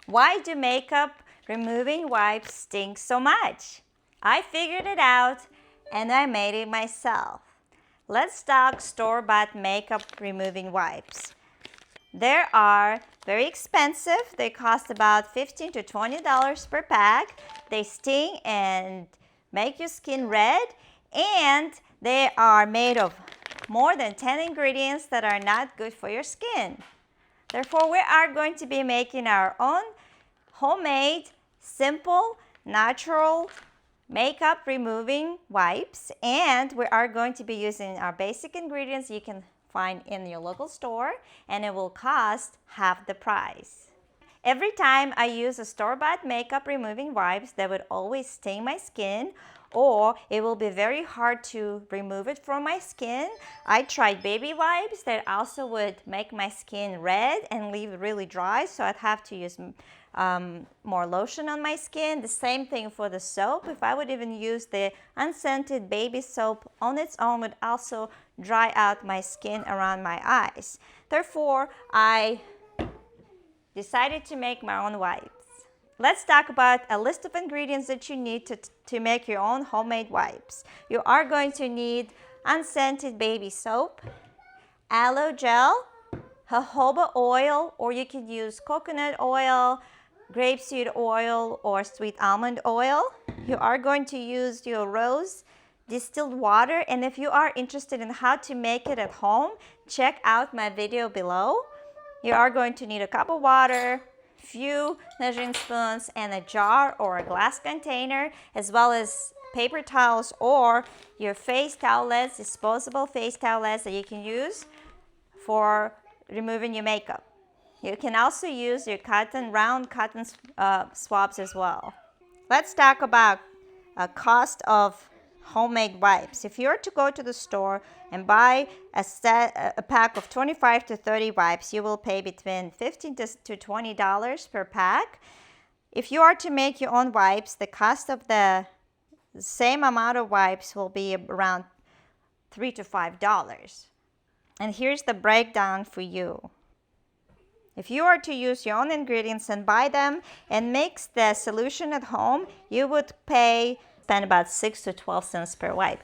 Why do makeup removing wipes stink so much? I figured it out and I made it myself. Let's talk store-bought makeup removing wipes. They are very expensive. They cost about $15 to $20 per pack. They sting and make your skin red, and they are made of more than 10 ingredients that are not good for your skin. Therefore, we are going to be making our own homemade, simple, natural makeup removing wipes, and we are going to be using our basic ingredients you can find in your local store, and it will cost half the price. Every time I use a store-bought makeup removing wipes, they would always stain my skin, or it will be very hard to remove it from my skin. I tried baby wipes that also would make my skin red and leave it really dry, so I'd have to use more lotion on my skin. The same thing for the soap. If I would even use the unscented baby soap on its own, would also dry out my skin around my eyes. Therefore, I decided to make my own wipes. Let's talk about a list of ingredients that you need to make your own homemade wipes. You are going to need unscented baby soap, aloe gel, jojoba oil, or you can use coconut oil, grapeseed oil, or sweet almond oil. You are going to use your rose distilled water, and if you are interested in how to make it at home, check out my video below. You are going to need a cup of water, few measuring spoons, and a jar or a glass container, as well as paper towels or your face towelettes, disposable face towelettes that you can use for removing your makeup. You can also use your round cotton swabs as well. Let's talk about a cost of homemade wipes. If you were to go to the store and buy a pack of 25 to 30 wipes, you will pay between $15 to $20 per pack. If you are to make your own wipes, the cost of the same amount of wipes will be around $3 to $5. And here's the breakdown for you. If you are to use your own ingredients and buy them and mix the solution at home, you would spend about 6 to 12 cents per wipe.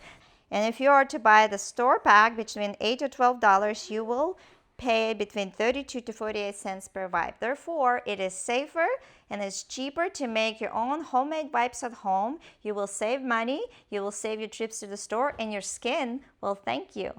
And if you are to buy the store pack between $8 to $12, you will pay between 32 to 48 cents per wipe. Therefore, it is safer and it's cheaper to make your own homemade wipes at home. You will save money, you will save your trips to the store, and your skin will thank you.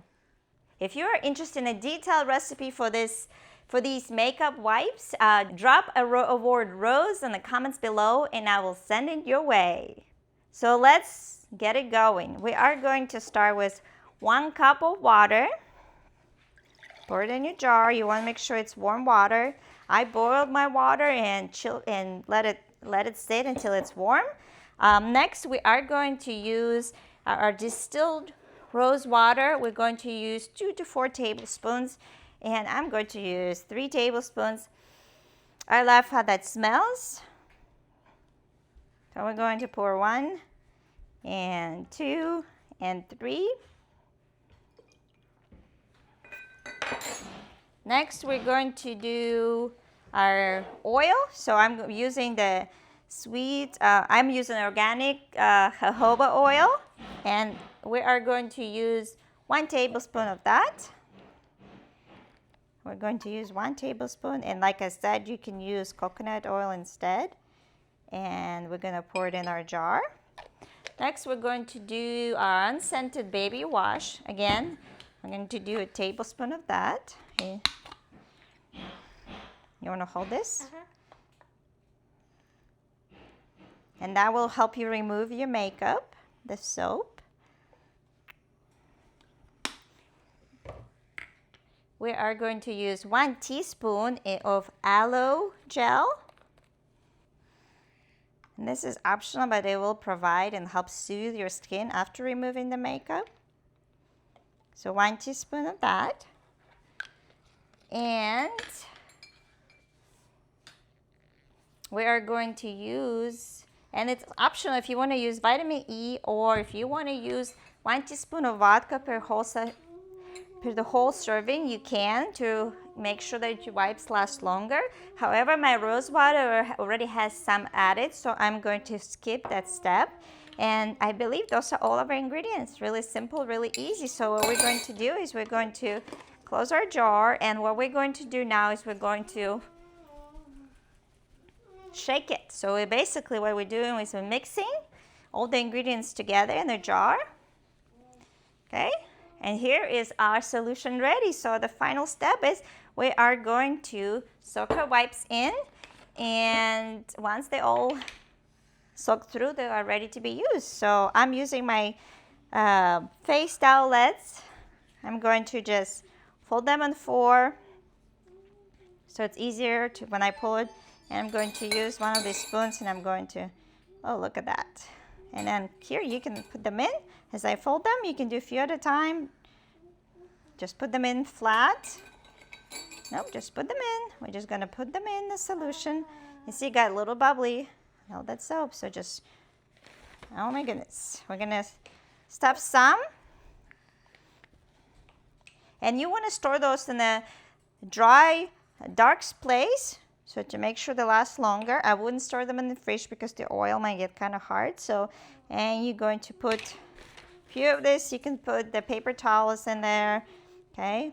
If you are interested in a detailed recipe for these makeup wipes, drop a word rose in the comments below and I will send it your way. So let's get it going. We are going to start with 1 cup of water. Pour it in your jar. You want to make sure it's warm water. I boiled my water and let it sit until it's warm. Next, we are going to use our distilled rose water. We're going to use 2 to 4 tablespoons, and I'm going to use 3 tablespoons. I love how that smells. So we're going to pour 1 and 2 and 3. Next, we're going to do our oil. So I'm using the I'm using organic jojoba oil, and we are going to use 1 tablespoon of that. We're going to use 1 tablespoon, and like I said, you can use coconut oil instead. And we're going to pour it in our jar. Next, we're going to do our unscented baby wash. Again, I'm going to do a tablespoon of that. Okay. You want to hold this? And that will help you remove your makeup, the soap. We are going to use 1 teaspoon of aloe gel. And this is optional, but it will provide and help soothe your skin after removing the makeup. So 1 teaspoon of that. And we are going to use, and it's optional if you want to use vitamin E, or if you want to use 1 teaspoon of vodka per the whole serving, you can to make sure that your wipes last longer. However, my rose water already has some added, so I'm going to skip that step. And I believe those are all of our ingredients. Really simple, really easy. So what we're going to do is we're going to close our jar, and what we're going to do now is we're going to shake it. So basically what we're doing is we're mixing all the ingredients together in the jar. Okay, and here is our solution ready. So the final step is we are going to soak our wipes in, and once they all soak through, they are ready to be used. So I'm using my face towelettes. I'm going to just fold them on 4 so it's easier to when I pull it. And I'm going to use one of these spoons, and I'm going to, oh, look at that. And then here you can put them in. As I fold them, you can do a few at a time. Just put them in flat. Nope, just put them in. We're just going to put them in the solution. You see, it got a little bubbly. All that soap. So just, oh my goodness. We're going to stuff some. And you want to store those in a dry, dark place. So to make sure they last longer. I wouldn't store them in the fridge because the oil might get kind of hard. So, and you're going to put a few of this. You can put the paper towels in there. Okay.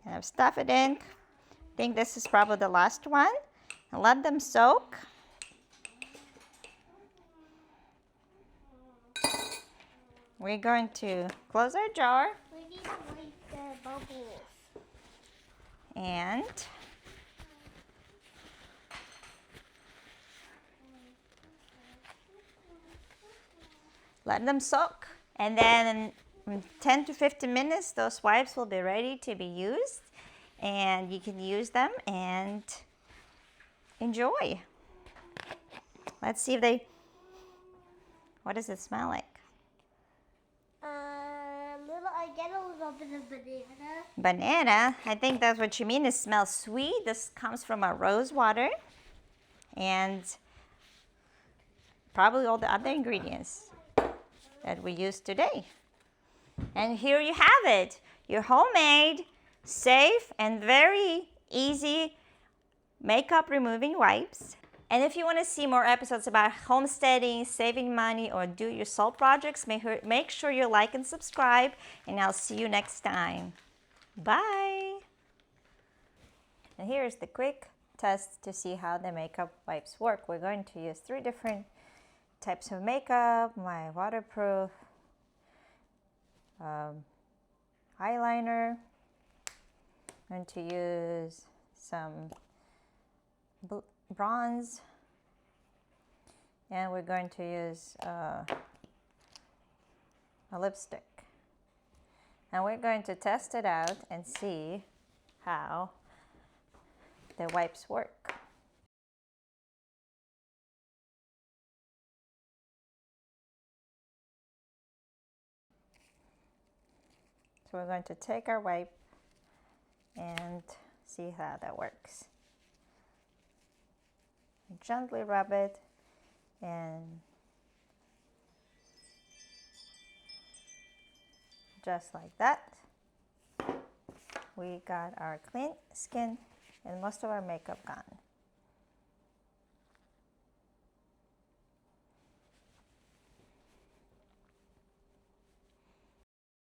Kind of stuff it in. I think this is probably the last one. And let them soak. We're going to close our jar. We need to wipe the bubbles. And let them soak. And then in 10 to 15 minutes, those wipes will be ready to be used. And you can use them and enjoy. Let's see if they, what does it smell like? I get a little bit of banana. Banana? I think that's what you mean. It smells sweet. This comes from our rose water. And probably all the other ingredients that we used today. And here you have it. Your homemade, safe, and very easy makeup removing wipes. And if you want to see more episodes about homesteading, saving money, or do-it-yourself projects, make sure you like and subscribe, and I'll see you next time. Bye! And here's the quick test to see how the makeup wipes work. We're going to use 3 different types of makeup, my waterproof eyeliner. I'm going to use some bronze, and we're going to use a lipstick, and we're going to test it out and see how the wipes work. So we're going to take our wipe and see how that works. Gently rub it, and just like that, we got our clean skin and most of our makeup gone.